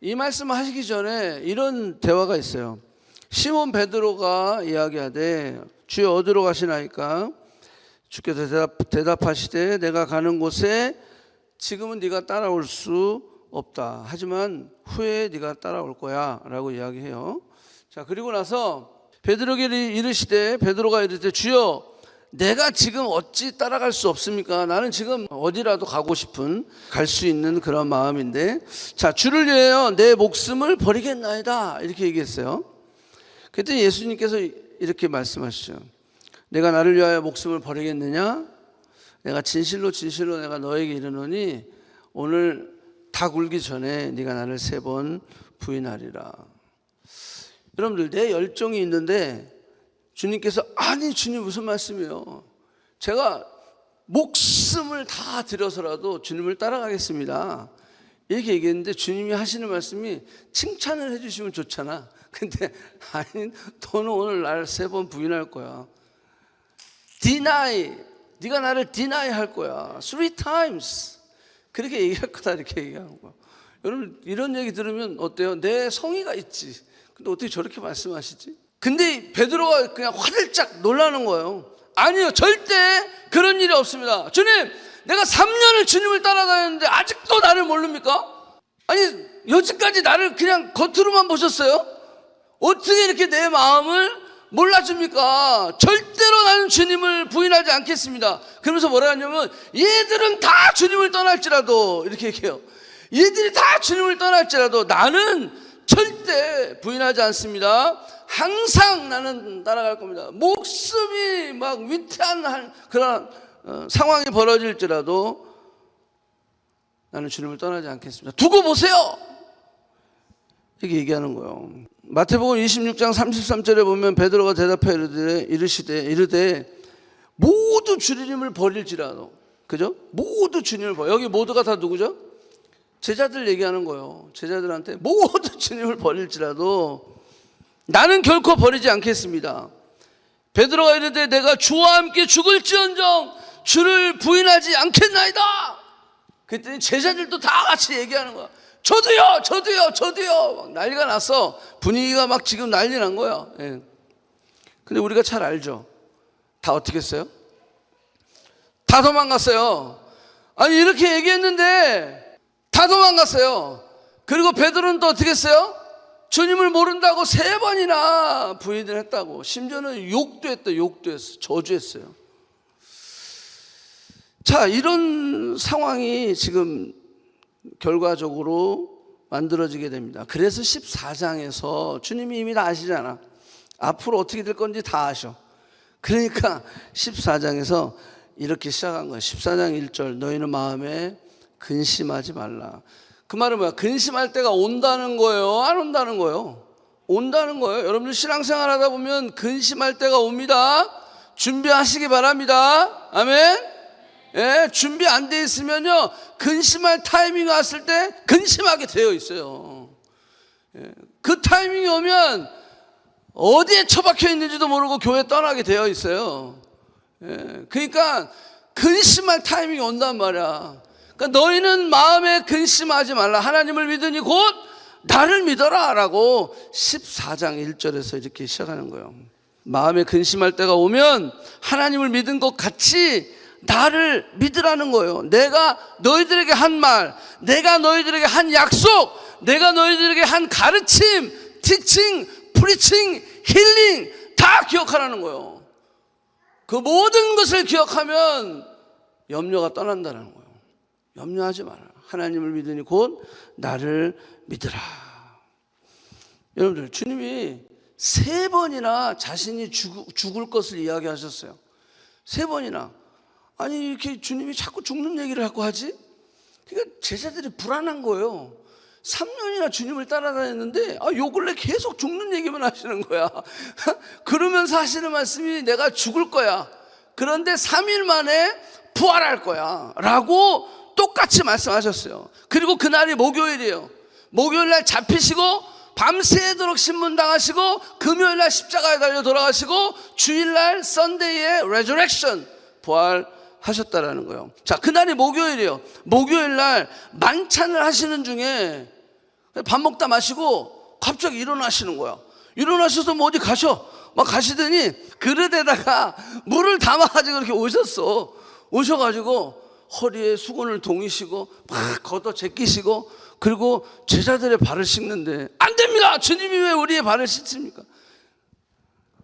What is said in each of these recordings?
이 말씀을 하시기 전에 이런 대화가 있어요. 시몬 베드로가 이야기하되 주여 어디로 가시나이까? 주께서 대답하시되 내가 가는 곳에 지금은 네가 따라올 수 없다. 하지만 후에 네가 따라올 거야 라고 이야기해요. 자, 그리고 나서 베드로에게 이르시되 베드로가 이르되 주여 내가 지금 어찌 따라갈 수 없습니까? 나는 지금 어디라도 가고 싶은 갈 수 있는 그런 마음인데 자, 주를 위하여 내 목숨을 버리겠나이다 이렇게 얘기했어요. 그때 예수님께서 이렇게 말씀하시죠. 내가 나를 위하여 목숨을 버리겠느냐? 내가 진실로 내가 너에게 이르노니 오늘 닭 울기 전에 네가 나를 3번 부인하리라. 여러분들 내 열정이 있는데 주님께서 아니 주님 무슨 말씀이에요? 제가 목숨을 다 들여서라도 주님을 따라가겠습니다 이렇게 얘기했는데 주님이 하시는 말씀이 칭찬을 해주시면 좋잖아. 근데 아니 너는 오늘 나를 3번 부인할 거야. deny, 네가 나를 deny 할 거야. 3 times 그렇게 얘기할 거다 이렇게 얘기하는 거야. 여러분 이런 얘기 들으면 어때요? 내 성의가 있지. 근데 어떻게 저렇게 말씀하시지? 근데 베드로가 그냥 화들짝 놀라는 거예요. 아니요, 절대 그런 일이 없습니다. 주님, 내가 3년을 주님을 따라다녔는데 아직도 나를 모릅니까? 아니 여지까지 나를 그냥 겉으로만 보셨어요? 어떻게 이렇게 내 마음을 몰라줍니까? 절대로 나는 주님을 부인하지 않겠습니다. 그러면서 뭐라 하냐면 얘들은 다 주님을 떠날지라도 이렇게 얘기해요. 얘들이 다 주님을 떠날지라도 나는 절대 부인하지 않습니다. 항상 나는 따라갈 겁니다. 목숨이 막 위태한 그런 상황이 벌어질지라도 나는 주님을 떠나지 않겠습니다. 두고 보세요 이렇게 얘기하는 거예요. 마태복음 26장 33절에 보면 베드로가 대답해 이르되 모두 주님을 버릴지라도, 그죠? 모두 주님을 버려. 여기 모두가 다 누구죠? 제자들 얘기하는 거예요. 제자들한테 모두 주님을 버릴지라도 나는 결코 버리지 않겠습니다. 베드로가 이르되 내가 주와 함께 죽을지언정 주를 부인하지 않겠나이다. 그랬더니 제자들도 다 같이 얘기하는 거야. 저도요 막 난리가 났어. 분위기가 막 지금 난리 난 거야. 예. 근데 우리가 잘 알죠. 다 어떻게 했어요? 다 도망갔어요. 아니 이렇게 얘기했는데 다 도망갔어요. 그리고 베드로는 또 어떻게 했어요? 주님을 모른다고 3번이나 부인을 했다고. 심지어는 욕도 했어. 저주했어요. 자, 이런 상황이 지금 결과적으로 만들어지게 됩니다. 그래서 14장에서 주님이 이미 다 아시잖아. 앞으로 어떻게 될 건지 다 아셔. 그러니까 14장에서 이렇게 시작한 거예요. 14장 1절 너희는 마음에 근심하지 말라. 그 말은 뭐야? 근심할 때가 온다는 거예요? 안 온다는 거예요? 온다는 거예요. 여러분들 신앙생활 하다 보면 근심할 때가 옵니다. 준비하시기 바랍니다. 아멘. 예, 준비 안 돼 있으면요 근심할 타이밍이 왔을 때 근심하게 되어 있어요. 예, 그 타이밍이 오면 어디에 처박혀 있는지도 모르고 교회 떠나게 되어 있어요. 예, 그러니까 근심할 타이밍이 온단 말이야. 그러니까 너희는 마음에 근심하지 말라. 하나님을 믿으니 곧 나를 믿어라 라고 14장 1절에서 이렇게 시작하는 거예요. 마음에 근심할 때가 오면 하나님을 믿은 것 같이 나를 믿으라는 거예요. 내가 너희들에게 한 말, 내가 너희들에게 한 약속, 내가 너희들에게 한 가르침, 티칭, 프리칭, 힐링 다 기억하라는 거예요. 그 모든 것을 기억하면 염려가 떠난다는 거예요. 염려하지 마라. 하나님을 믿으니 곧 나를 믿으라. 여러분들 주님이 3번이나 자신이 죽을 것을 이야기하셨어요. 3번이나. 아니 이렇게 주님이 자꾸 죽는 얘기를 하고 하지? 그러니까 제자들이 불안한 거예요. 3년이나 주님을 따라다녔는데 요 근래 계속 죽는 얘기만 하시는 거야. 그러면서 하시는 말씀이 내가 죽을 거야. 그런데 3일 만에 부활할 거야 라고 똑같이 말씀하셨어요. 그리고 그날이 목요일이에요. 목요일날 잡히시고 밤새도록 신문당하시고 금요일날 십자가에 달려 돌아가시고 주일날 썬데이에 레저렉션 부활하셨다라는 거예요. 자, 그날이 목요일이에요. 목요일날 만찬을 하시는 중에 밥 먹다 마시고 갑자기 일어나시는 거야. 일어나셔서 뭐 어디 막 가시더니 그릇에다가 물을 담아가지고 이렇게 오셔가지고 허리에 수건을 동이시고 막 걷어 제끼시고, 그리고 제자들의 발을 씻는데, 안 됩니다. 주님이 왜 우리의 발을 씻습니까?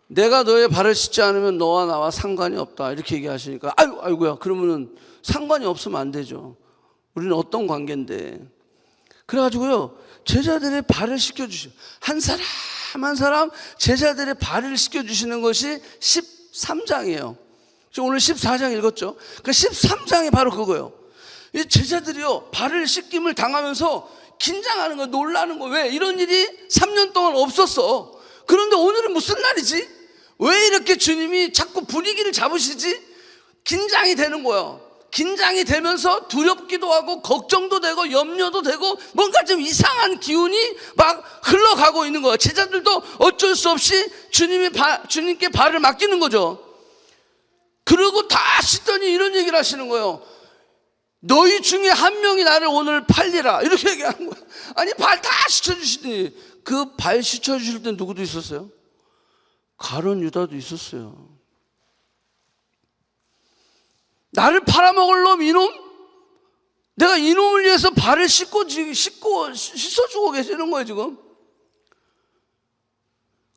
내가 너의 발을 씻지 않으면 너와 나와 상관이 없다, 이렇게 얘기하시니까 아이고야, 그러면은 상관이 없으면 안 되죠. 우리는 어떤 관계인데. 그래가지고요, 제자들의 발을 씻겨주시고, 한 사람 한 사람 제자들의 발을 씻겨주시는 것이 13장이에요 오늘 14장 읽었죠. 그 13장이 바로 그거예요. 이 제자들이요, 발을 씻김을 당하면서 긴장하는 거, 놀라는 거. 왜? 이런 일이 3년 동안 없었어. 그런데 오늘은 무슨 날이지? 왜 이렇게 주님이 자꾸 분위기를 잡으시지? 긴장이 되는 거예요. 긴장이 되면서 두렵기도 하고 걱정도 되고 염려도 되고 뭔가 좀 이상한 기운이 막 흘러가고 있는 거예요. 제자들도 어쩔 수 없이 주님께 발을 맡기는 거죠. 그러고 다 씻더니 이런 얘기를 하시는 거예요. 너희 중에 한 명이 나를 오늘 팔리라, 이렇게 얘기하는 거예요. 아니, 발 다 씻어주시더니, 그 발 씻어주실 때 누구도 있었어요? 가룟 유다도 있었어요. 나를 팔아먹을 놈, 이놈? 내가 이놈을 위해서 발을 씻어주고 계시는 거예요 지금.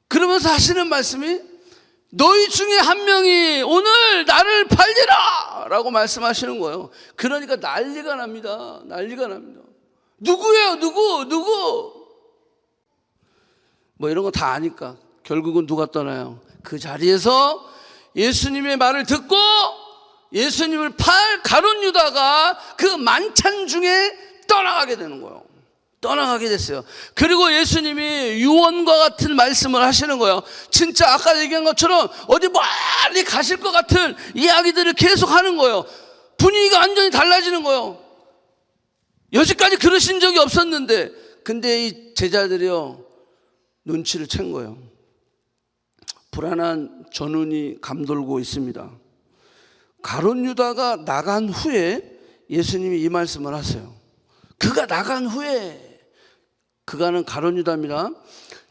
그러면서 하시는 말씀이, 너희 중에 한 명이 오늘 나를 팔리라 라고 말씀하시는 거예요. 그러니까 난리가 납니다. 난리가 납니다. 누구예요? 누구? 뭐 이런 거 다 아니까 결국은 누가 떠나요? 그 자리에서 예수님의 말을 듣고 예수님을 팔 가룟 유다가 그 만찬 중에 떠나가게 되는 거예요. 떠나가게 됐어요. 그리고 예수님이 유언과 같은 말씀을 하시는 거예요. 진짜 아까 얘기한 것처럼 어디 멀리 가실 것 같은 이야기들을 계속 하는 거예요. 분위기가 완전히 달라지는 거예요. 여지까지 그러신 적이 없었는데, 근데 이 제자들이요, 눈치를 챈 거예요. 불안한 전운이 감돌고 있습니다. 가룟 유다가 나간 후에 예수님이 이 말씀을 하세요. 그가 나간 후에, 그가는 가룟 유다입니다.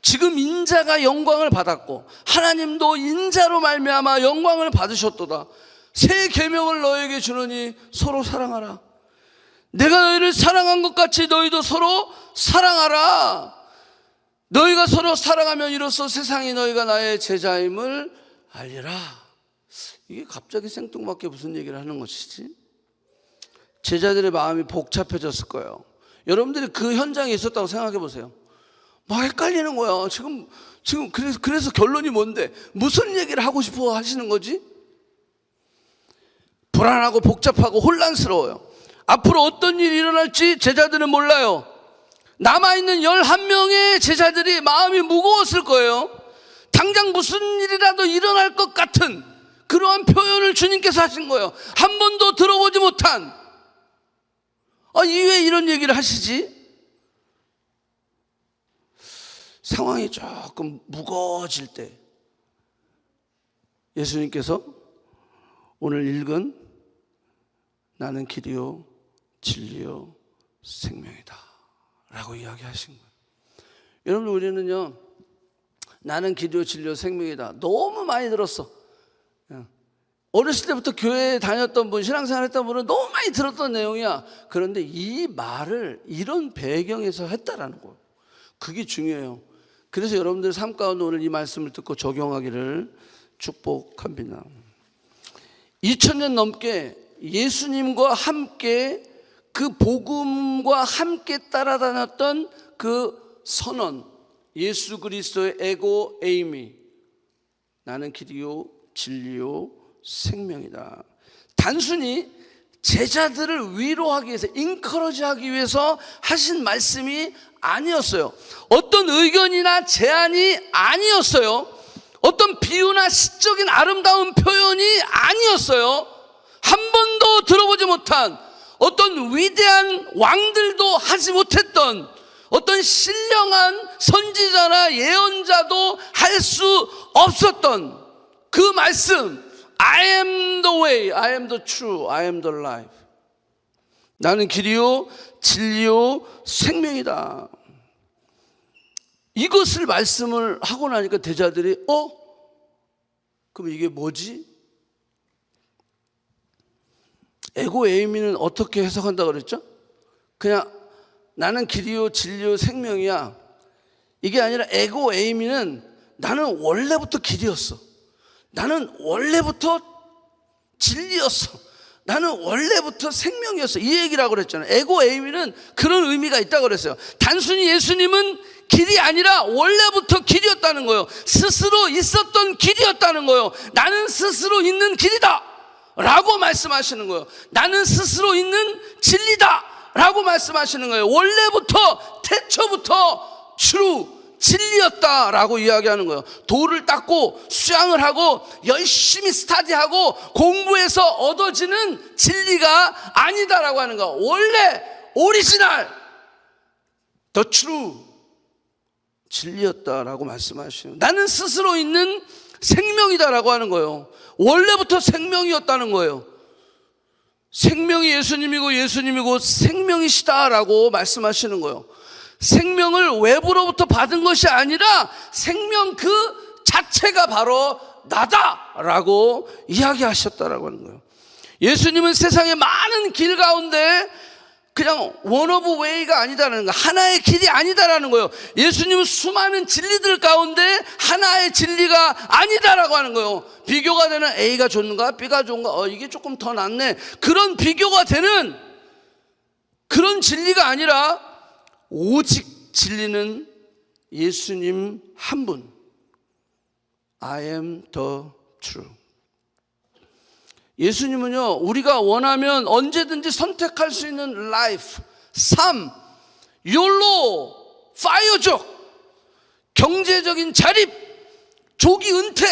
지금 인자가 영광을 받았고 하나님도 인자로 말미암아 영광을 받으셨도다. 새 계명을 너에게 주노니 서로 사랑하라. 내가 너희를 사랑한 것 같이 너희도 서로 사랑하라. 너희가 서로 사랑하면 이로써 세상이 너희가 나의 제자임을 알리라. 이게 갑자기 생뚱맞게 무슨 얘기를 하는 것이지? 제자들의 마음이 복잡해졌을 거예요. 여러분들이 그 현장에 있었다고 생각해 보세요. 막 헷갈리는 거야. 지금 그래서 결론이 뭔데? 무슨 얘기를 하고 싶어 하시는 거지? 불안하고 복잡하고 혼란스러워요. 앞으로 어떤 일이 일어날지 제자들은 몰라요. 남아있는 11명의 제자들이 마음이 무거웠을 거예요. 당장 무슨 일이라도 일어날 것 같은 그러한 표현을 주님께서 하신 거예요. 한 번도 들어보지 못한. 왜 이런 얘기를 하시지? 상황이 조금 무거워질 때 예수님께서 오늘 읽은 나는 길이요 진리요 생명이다 라고 이야기하신 거예요. 여러분, 우리는요, 나는 길이요 진리요 생명이다 너무 많이 들었어. 어렸을 때부터 교회에 다녔던 분, 신앙생활 했던 분은 너무 많이 들었던 내용이야. 그런데 이 말을 이런 배경에서 했다라는 거예요. 그게 중요해요. 그래서 여러분들 삶 가운데 오늘 이 말씀을 듣고 적용하기를 축복합니다. 2000년 넘게 예수님과 함께 그 복음과 함께 따라다녔던 그 선언, 예수 그리스도의 에고 에이미, 나는 길이요 진리요 생명이다. 단순히 제자들을 위로하기 위해서, 인커러지하기 위해서 하신 말씀이 아니었어요. 어떤 의견이나 제안이 아니었어요. 어떤 비유나 시적인 아름다운 표현이 아니었어요. 한 번도 들어보지 못한, 어떤 위대한 왕들도 하지 못했던, 어떤 신령한 선지자나 예언자도 할 수 없었던 그 말씀, I am the way, I am the truth, I am the life. 나는 길이요 진리요 생명이다. 이것을 말씀을 하고 나니까 제자들이 그럼 이게 뭐지? 에고 에이미는 어떻게 해석한다고 그랬죠? 그냥 나는 길이요 진리요 생명이야. 이게 아니라 에고 에이미는 나는 원래부터 길이었어. 나는 원래부터 진리였어. 나는 원래부터 생명이었어. 이 얘기라고 그랬잖아요. 에고 에이미는 그런 의미가 있다고 그랬어요. 단순히 예수님은 길이 아니라 원래부터 길이었다는 거예요. 스스로 있었던 길이었다는 거예요. 나는 스스로 있는 길이다 라고 말씀하시는 거예요. 나는 스스로 있는 진리다 라고 말씀하시는 거예요. 원래부터 태초부터 true 진리였다라고 이야기하는 거예요. 돌을 닦고 수양을 하고 열심히 스터디하고 공부해서 얻어지는 진리가 아니다라고 하는 거예요. 원래 오리지널 the true 진리였다라고 말씀하시는 거예요. 나는 스스로 있는 생명이다라고 하는 거예요. 원래부터 생명이었다는 거예요. 생명이 예수님이고 예수님이고 생명이시다라고 말씀하시는 거예요. 생명을 외부로부터 받은 것이 아니라 생명 그 자체가 바로 나다라고 이야기하셨다라고 하는 거예요. 예수님은 세상의 많은 길 가운데 그냥 one of way가 아니다라는 거예요. 하나의 길이 아니다라는 거예요. 예수님은 수많은 진리들 가운데 하나의 진리가 아니다라고 하는 거예요. 비교가 되는 A가 좋은가 B가 좋은가 이게 조금 더 낫네, 그런 비교가 되는 그런 진리가 아니라 오직 진리는 예수님 한 분. I am the true. 예수님은요, 우리가 원하면 언제든지 선택할 수 있는 라이프, 삶, 욜로, 파이어족, 경제적인 자립, 조기 은퇴,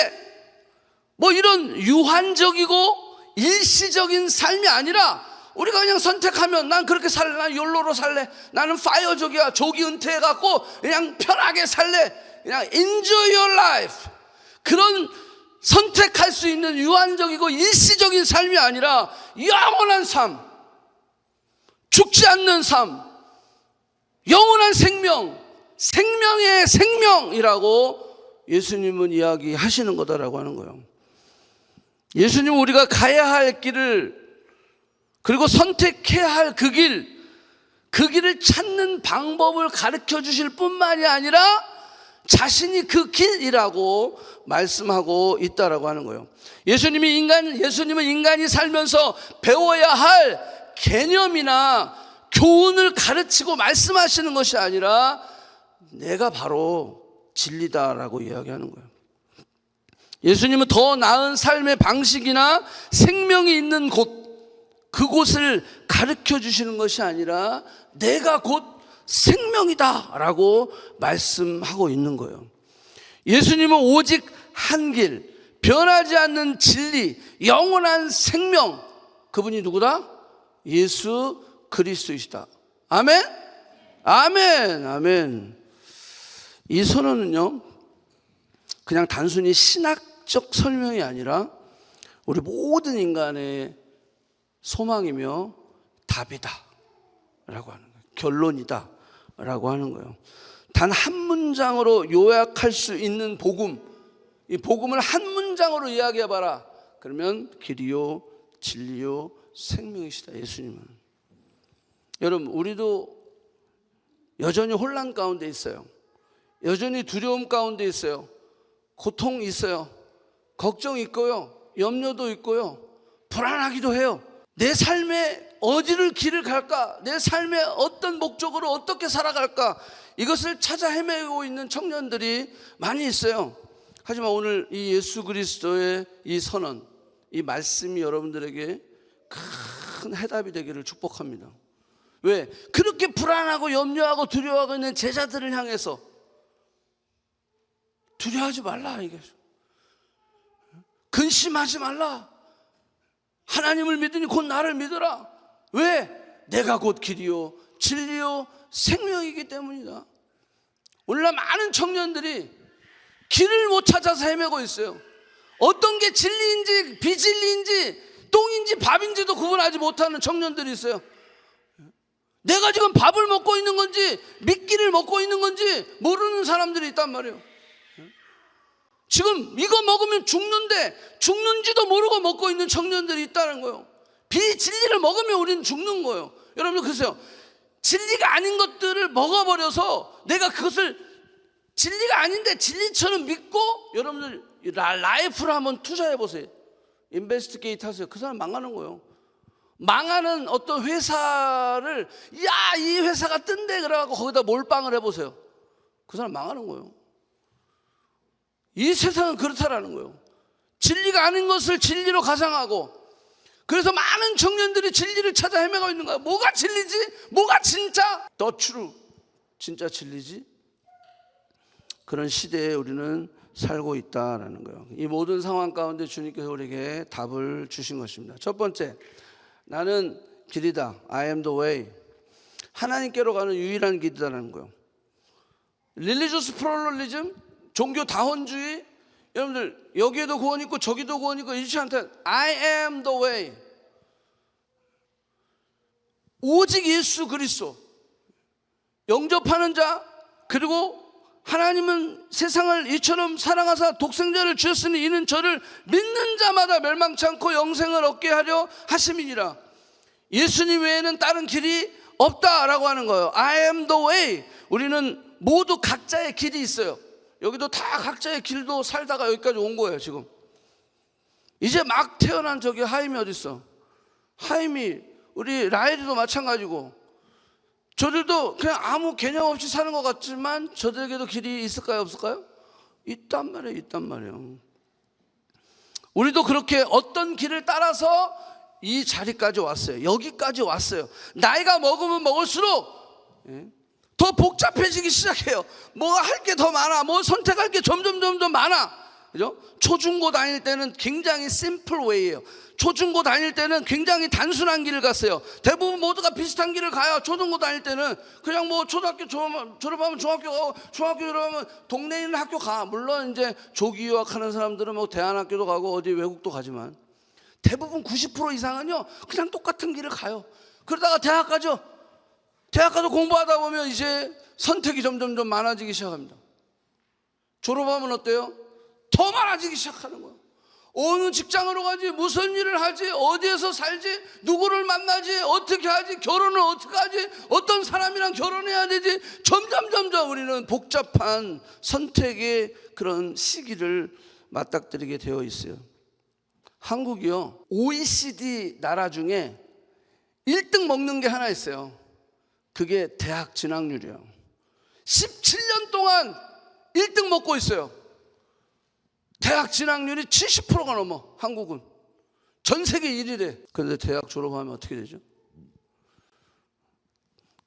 이런 유한적이고 일시적인 삶이 아니라 우리가 그냥 선택하면 난 그렇게 살래, 난 욜로로 살래, 나는 파이어족이야, 조기 은퇴해갖고 그냥 편하게 살래, 그냥 enjoy your life, 그런 선택할 수 있는 유한적이고 일시적인 삶이 아니라 영원한 삶, 죽지 않는 삶, 영원한 생명, 생명의 생명이라고 예수님은 이야기하시는 거다라고 하는 거예요. 예수님은 우리가 가야 할 길을, 그리고 선택해야 할 그 길을 찾는 방법을 가르쳐 주실 뿐만이 아니라 자신이 그 길이라고 말씀하고 있다라고 하는 거예요. 예수님은 인간이 살면서 배워야 할 개념이나 교훈을 가르치고 말씀하시는 것이 아니라 내가 바로 진리다라고 이야기하는 거예요. 예수님은 더 나은 삶의 방식이나 생명이 있는 그곳을 가르쳐 주시는 것이 아니라 내가 곧 생명이다라고 말씀하고 있는 거예요. 예수님은 오직 한 길, 변하지 않는 진리, 영원한 생명, 그분이 누구다? 예수 그리스도이시다. 아멘? 아멘, 아멘. 이 선언은요, 그냥 단순히 신학적 설명이 아니라 우리 모든 인간의 소망이며 답이다 라고 하는 거예요. 결론이다 라고 하는 거예요. 단 한 문장으로 요약할 수 있는 복음, 이 복음을 한 문장으로 이야기해봐라. 그러면 길이요 진리요 생명이시다, 예수님은. 여러분, 우리도 여전히 혼란 가운데 있어요. 여전히 두려움 가운데 있어요. 고통이 있어요. 걱정이 있고요, 염려도 있고요, 불안하기도 해요. 내 삶에 어디를 길을 갈까? 내 삶의 어떤 목적으로 어떻게 살아갈까? 이것을 찾아 헤매고 있는 청년들이 많이 있어요. 하지만 오늘 이 예수 그리스도의 이 선언, 이 말씀이 여러분들에게 큰 해답이 되기를 축복합니다. 왜? 그렇게 불안하고 염려하고 두려워하고 있는 제자들을 향해서 두려워하지 말라, 이게. 근심하지 말라. 하나님을 믿으니 곧 나를 믿어라. 왜? 내가 곧 길이요 진리요 생명이기 때문이다. 오늘날 많은 청년들이 길을 못 찾아서 헤매고 있어요. 어떤 게 진리인지 비진리인지 똥인지 밥인지도 구분하지 못하는 청년들이 있어요. 내가 지금 밥을 먹고 있는 건지 미끼를 먹고 있는 건지 모르는 사람들이 있단 말이에요. 지금 이거 먹으면 죽는데 죽는지도 모르고 먹고 있는 청년들이 있다는 거예요. 비진리를 먹으면 우리는 죽는 거예요. 여러분 그러세요. 진리가 아닌 것들을 먹어버려서 내가 그것을 진리가 아닌데 진리처럼 믿고, 여러분들 라이프를 한번 투자해 보세요. 인베스티게이트 하세요. 그 사람 망하는 거예요. 망하는 어떤 회사를, 야, 이 회사가 뜬대 그래갖고 거기다 몰빵을 해보세요. 그 사람 망하는 거예요. 이 세상은 그렇다라는 거예요. 진리가 아닌 것을 진리로 가상하고, 그래서 많은 청년들이 진리를 찾아 헤매고 있는 거야. 뭐가 진리지? 뭐가 진짜? The true, 진짜 진리지? 그런 시대에 우리는 살고 있다라는 거예요. 이 모든 상황 가운데 주님께서 우리에게 답을 주신 것입니다. 첫 번째, 나는 길이다. I am the way. 하나님께로 가는 유일한 길이다라는 거예요. 릴리저스 플루럴리즘, 종교 다원주의, 여러분들 여기에도 구원 있고 저기도 구원 있고 이렇지 않다. I am the way. 오직 예수 그리스도 영접하는 자, 그리고 하나님은 세상을 이처럼 사랑하사 독생자를 주셨으니 이는 저를 믿는 자마다 멸망치 않고 영생을 얻게 하려 하심이니라. 예수님 외에는 다른 길이 없다라고 하는 거예요. I am the way. 우리는 모두 각자의 길이 있어요. 여기도 다 각자의 길도 살다가 여기까지 온 거예요. 지금 이제 막 태어난 저기 하임이 어디 있어? 하임이, 우리 라헬이도 마찬가지고, 저들도 그냥 아무 개념 없이 사는 것 같지만 저들에게도 길이 있을까요, 없을까요? 있단 말이에요. 있단 말이에요. 우리도 그렇게 어떤 길을 따라서 이 자리까지 왔어요. 여기까지 왔어요. 나이가 먹으면 먹을수록 더 복잡해지기 시작해요. 뭐가 할 게 더 많아. 뭐 선택할 게 점점 많아. 그죠? 초중고 다닐 때는 굉장히 simple way예요. 초중고 다닐 때는 굉장히 단순한 길을 갔어요. 대부분 모두가 비슷한 길을 가요. 초중고 다닐 때는 그냥 뭐 초등학교 졸업하면 중학교 가고, 중학교 졸업하면 동네에 있는 학교 가. 물론 이제 조기 유학하는 사람들은 뭐 대안학교도 가고 어디 외국도 가지만 대부분 90% 이상은요 그냥 똑같은 길을 가요. 그러다가 대학 가죠. 대학 가서 공부하다 보면 이제 선택이 점점 많아지기 시작합니다. 졸업하면 어때요? 더 많아지기 시작하는 거예요. 어느 직장으로 가지, 무슨 일을 하지, 어디에서 살지, 누구를 만나지, 어떻게 하지, 결혼을 어떻게 하지, 어떤 사람이랑 결혼해야 되지, 점점 우리는 복잡한 선택의 그런 시기를 맞닥뜨리게 되어 있어요. 한국이요, OECD 나라 중에 1등 먹는 게 하나 있어요. 그게 대학 진학률이에요. 17년 동안 1등 먹고 있어요. 대학 진학률이 70%가 넘어. 한국은 전 세계 1위래. 그런데 대학 졸업하면 어떻게 되죠?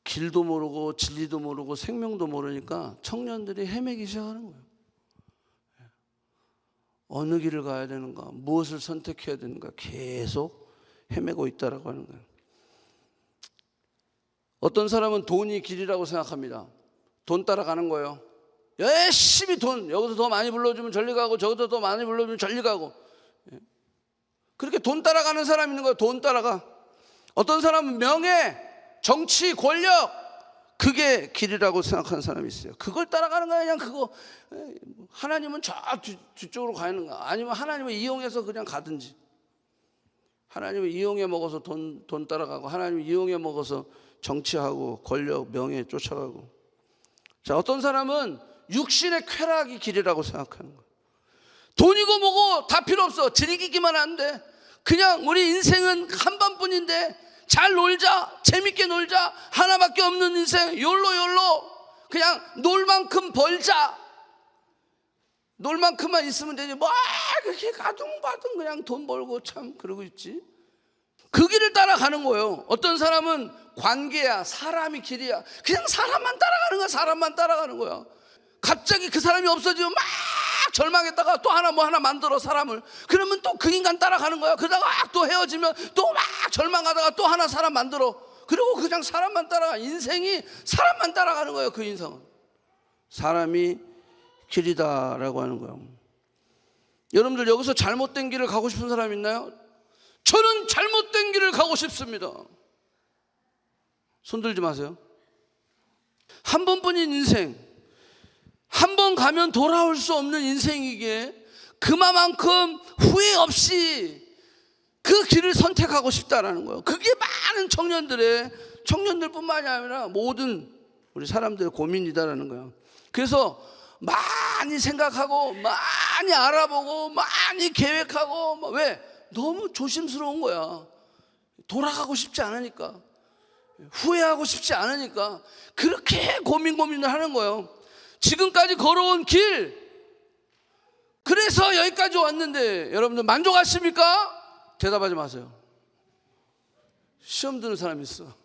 길도 모르고 진리도 모르고 생명도 모르니까 청년들이 헤매기 시작하는 거예요. 어느 길을 가야 되는가, 무엇을 선택해야 되는가 계속 헤매고 있다라고 하는 거예요. 어떤 사람은 돈이 길이라고 생각합니다. 돈 따라가는 거예요. 열심히 돈, 여기서 더 많이 불러주면 저리 가고, 저기서 더 많이 불러주면 저리 가고, 그렇게 돈 따라가는 사람이 있는 거예요. 돈 따라가. 어떤 사람은 명예, 정치, 권력, 그게 길이라고 생각하는 사람이 있어요. 그걸 따라가는 거야. 그냥 그거. 하나님은 저 뒤쪽으로 가는 거야. 아니면 하나님을 이용해서 그냥 가든지. 하나님을 이용해 먹어서 돈 따라가고, 하나님을 이용해 먹어서 정치하고 권력, 명예 쫓아가고. 자, 어떤 사람은 육신의 쾌락이 길이라고 생각하는 거예요. 돈이고 뭐고 다 필요 없어. 즐기기만 하면 돼. 그냥 우리 인생은 한 번뿐인데 잘 놀자, 재밌게 놀자. 하나밖에 없는 인생, 욜로 그냥 놀 만큼 벌자. 놀 만큼만 있으면 되지. 뭐 그렇게 가둥바둥 그냥 돈 벌고 참 그러고 있지. 그 길을 따라가는 거예요. 어떤 사람은 관계야, 사람이 길이야. 그냥 사람만 따라가는 거야. 사람만 따라가는 거야. 갑자기 그 사람이 없어지면 막 절망했다가 또 하나 만들어, 사람을. 그러면 또 그 인간 따라가는 거야. 그러다가 또 헤어지면 또 막 절망하다가 또 하나 사람 만들어. 그리고 그냥 사람만 따라가. 인생이 사람만 따라가는 거예요. 그 인생은 사람이 길이다라고 하는 거예요. 여러분들 여기서 잘못된 길을 가고 싶은 사람 있나요? 저는 잘못된 길을 가고 싶습니다. 손 들지 마세요. 한 번뿐인 인생, 한 번 가면 돌아올 수 없는 인생이기에 그만큼 후회 없이 그 길을 선택하고 싶다라는 거예요. 그게 많은 청년들뿐만이 아니라 모든 우리 사람들의 고민이다라는 거예요. 그래서 많이 생각하고 많이 알아보고 많이 계획하고, 왜? 너무 조심스러운 거야. 돌아가고 싶지 않으니까, 후회하고 싶지 않으니까 그렇게 고민을 하는 거예요. 지금까지 걸어온 길, 그래서 여기까지 왔는데 여러분들 만족하십니까? 대답하지 마세요. 시험 드는 사람이 있어.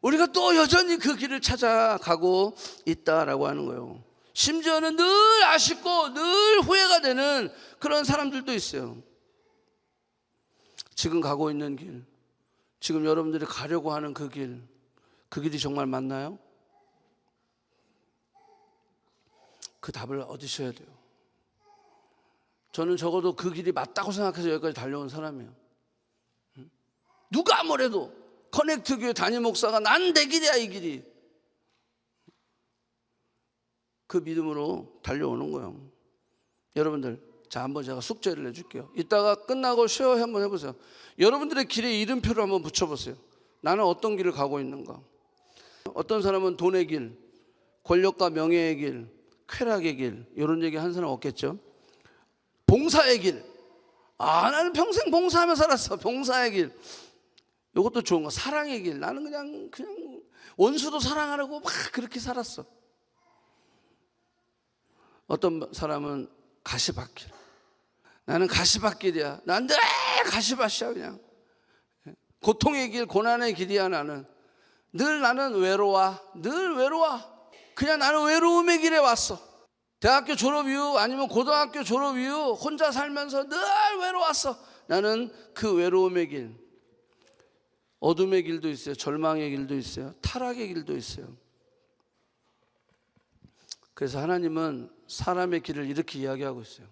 우리가 또 여전히 그 길을 찾아가고 있다라고 하는 거예요. 심지어는 늘 아쉽고 늘 후회가 되는 그런 사람들도 있어요. 지금 가고 있는 길, 지금 여러분들이 가려고 하는 그 길이 정말 맞나요? 그 답을 얻으셔야 돼요. 저는 적어도 그 길이 맞다고 생각해서 여기까지 달려온 사람이에요. 누가 뭐래도 커넥트 교회 담임 목사가 난 내 길이야, 이 길이. 그 믿음으로 달려오는 거예요. 여러분들, 자, 한번 제가 숙제를 내줄게요. 이따가 끝나고 쉐어 한번 해보세요. 여러분들의 길에 이름표를 한번 붙여보세요. 나는 어떤 길을 가고 있는가? 어떤 사람은 돈의 길, 권력과 명예의 길, 쾌락의 길, 이런 얘기 한 사람 없겠죠? 봉사의 길. 나는 평생 봉사하며 살았어. 봉사의 길. 이것도 좋은 거. 사랑의 길. 나는 그냥 원수도 사랑하려고 막 그렇게 살았어. 어떤 사람은 가시밭길. 나는 가시밭길이야. 난 늘 가시밭이야 그냥. 고통의 길, 고난의 길이야 나는. 나는 외로워. 늘 외로워. 그냥 나는 외로움의 길에 왔어. 대학교 졸업 이후 아니면 고등학교 졸업 이후 혼자 살면서 늘 외로웠어. 나는 그 외로움의 길. 어둠의 길도 있어요. 절망의 길도 있어요. 타락의 길도 있어요. 그래서 하나님은 사람의 길을 이렇게 이야기하고 있어요.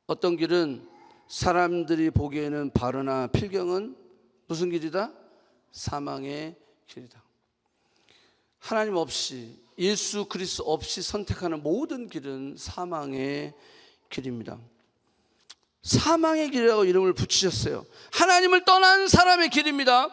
어떤 길은 사람들이 보기에는 바르나 필경은 무슨 길이다? 사망의 길이다. 하나님 없이, 예수 그리스도 없이 선택하는 모든 길은 사망의 길입니다. 사망의 길이라고 이름을 붙이셨어요. 하나님을 떠난 사람의 길입니다.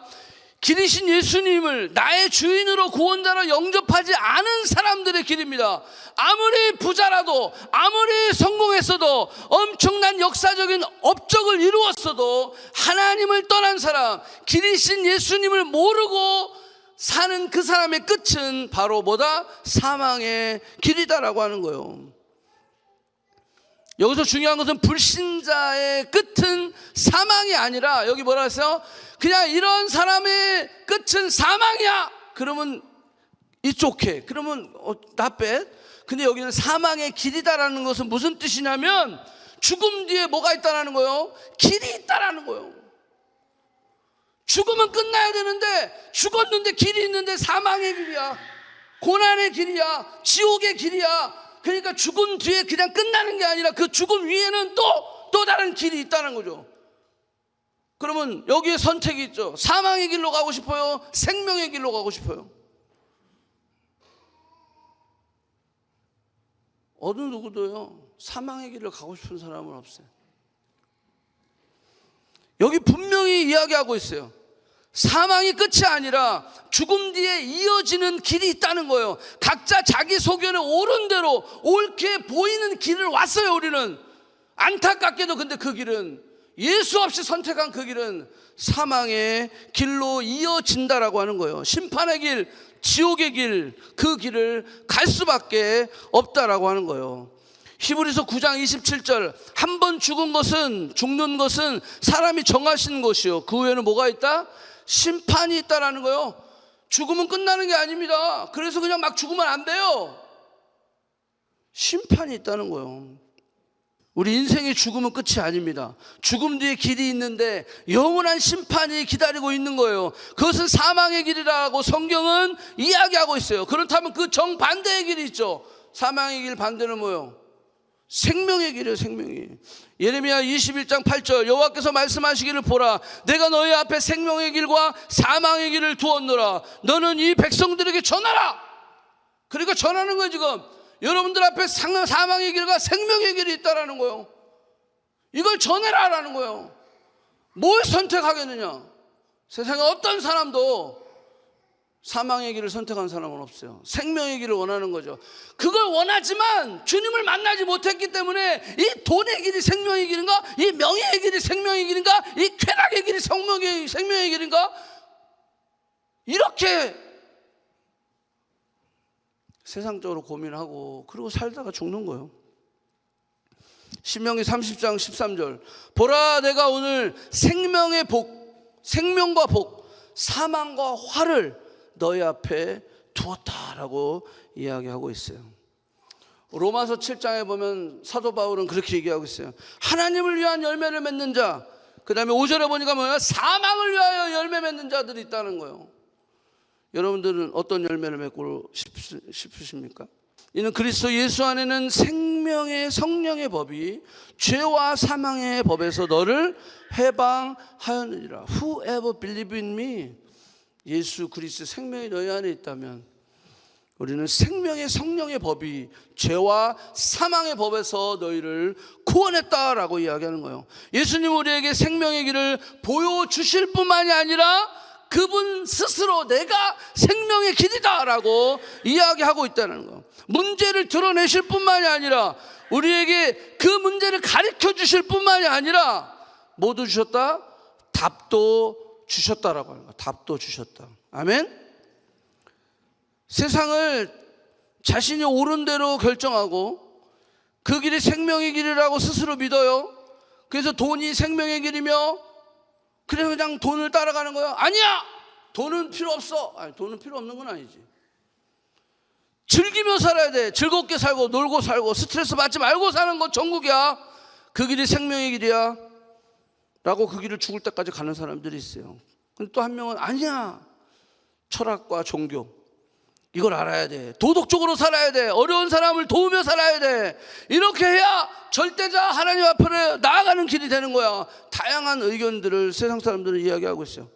길이신 예수님을 나의 주인으로 구원자로 영접하지 않은 사람들의 길입니다. 아무리 부자라도, 아무리 성공했어도, 엄청난 역사적인 업적을 이루었어도 하나님을 떠난 사람, 길이신 예수님을 모르고 사는 그 사람의 끝은 바로 뭐다? 사망의 길이다라고 하는 거예요. 여기서 중요한 것은 불신자의 끝은 사망이 아니라, 여기 뭐라 했어요? 그냥 이런 사람의 끝은 사망이야. 그러면 이쪽해. 그러면 not bad. 근데 여기는 사망의 길이다라는 것은 무슨 뜻이냐면 죽음 뒤에 뭐가 있다라는 거예요? 길이 있다라는 거예요. 죽으면 끝나야 되는데, 죽었는데 길이 있는데 사망의 길이야, 고난의 길이야, 지옥의 길이야. 그러니까 죽음 뒤에 그냥 끝나는 게 아니라 그 죽음 위에는 또 다른 길이 있다는 거죠. 그러면 여기에 선택이 있죠. 사망의 길로 가고 싶어요? 생명의 길로 가고 싶어요? 어느 누구도요 사망의 길을 가고 싶은 사람은 없어요. 여기 분명히 이야기하고 있어요. 사망이 끝이 아니라 죽음 뒤에 이어지는 길이 있다는 거예요. 각자 자기 소견에 옳은 대로 옳게 보이는 길을 왔어요. 우리는 안타깝게도 근데 그 길은, 예수 없이 선택한 그 길은 사망의 길로 이어진다라고 하는 거예요. 심판의 길, 지옥의 길, 그 길을 갈 수밖에 없다라고 하는 거예요. 히브리서 9장 27절, 한 번 죽는 것은 사람이 정하신 것이요, 그 후에는 뭐가 있다? 심판이 있다라는 거예요. 죽으면 끝나는 게 아닙니다. 그래서 그냥 막 죽으면 안 돼요. 심판이 있다는 거예요. 우리 인생의 죽음은 끝이 아닙니다. 죽음 뒤에 길이 있는데 영원한 심판이 기다리고 있는 거예요. 그것은 사망의 길이라고 성경은 이야기하고 있어요. 그렇다면 그 정반대의 길이 있죠. 사망의 길 반대는 뭐예요? 생명의 길이에요, 생명의 길. 예레미야 21장 8절 여호와께서 말씀하시기를 보라 내가 너희 앞에 생명의 길과 사망의 길을 두었노라 너는 이 백성들에게 전하라. 그러니까 전하는 거예요. 지금 여러분들 앞에 사망의 길과 생명의 길이 있다라는 거예요. 이걸 전해라라는 거예요. 뭘 선택하겠느냐. 세상에 어떤 사람도 사망의 길을 선택한 사람은 없어요. 생명의 길을 원하는 거죠. 그걸 원하지만 주님을 만나지 못했기 때문에 이 돈의 길이 생명의 길인가, 이 명예의 길이 생명의 길인가, 이 쾌락의 길이 생명의 길인가, 이렇게 세상적으로 고민하고 그러고 살다가 죽는 거예요. 신명기 30장 13절 보라 내가 오늘 생명과 복, 사망과 화를 너희 앞에 두었다라고 이야기하고 있어요. 로마서 7장에 보면 사도 바울은 그렇게 얘기하고 있어요. 하나님을 위한 열매를 맺는 자, 그 다음에 5절에 보니까 뭐야? 사망을 위하여 열매 맺는 자들이 있다는 거예요. 여러분들은 어떤 열매를 맺고 싶으십니까? 이는 그리스도 예수 안에는 생명의 성령의 법이 죄와 사망의 법에서 너를 해방하였느니라. Whoever believe in me, 예수 그리스도 생명이 너희 안에 있다면 우리는 생명의 성령의 법이 죄와 사망의 법에서 너희를 구원했다라고 이야기하는 거예요. 예수님 우리에게 생명의 길을 보여주실 뿐만이 아니라 그분 스스로 내가 생명의 길이다라고 이야기하고 있다는 거예요. 문제를 드러내실 뿐만이 아니라 우리에게 그 문제를 가르쳐 주실 뿐만이 아니라 모두 주셨다? 답도 주셨다라고 하는 거예요. 답도 주셨다. 아멘. 세상을 자신이 옳은 대로 결정하고 그 길이 생명의 길이라고 스스로 믿어요. 그래서 돈이 생명의 길이며 그래 그냥 돈을 따라가는 거야. 아니야. 돈은 필요 없어. 아니, 돈은 필요 없는 건 아니지. 즐기며 살아야 돼. 즐겁게 살고 놀고 살고 스트레스 받지 말고 사는 건 천국이야. 그 길이 생명의 길이야 라고 그 길을 죽을 때까지 가는 사람들이 있어요. 근데 또 한 명은 아니야. 철학과 종교 이걸 알아야 돼. 도덕적으로 살아야 돼. 어려운 사람을 도우며 살아야 돼. 이렇게 해야 절대자 하나님 앞으로 나아가는 길이 되는 거야. 다양한 의견들을 세상 사람들은 이야기하고 있어요.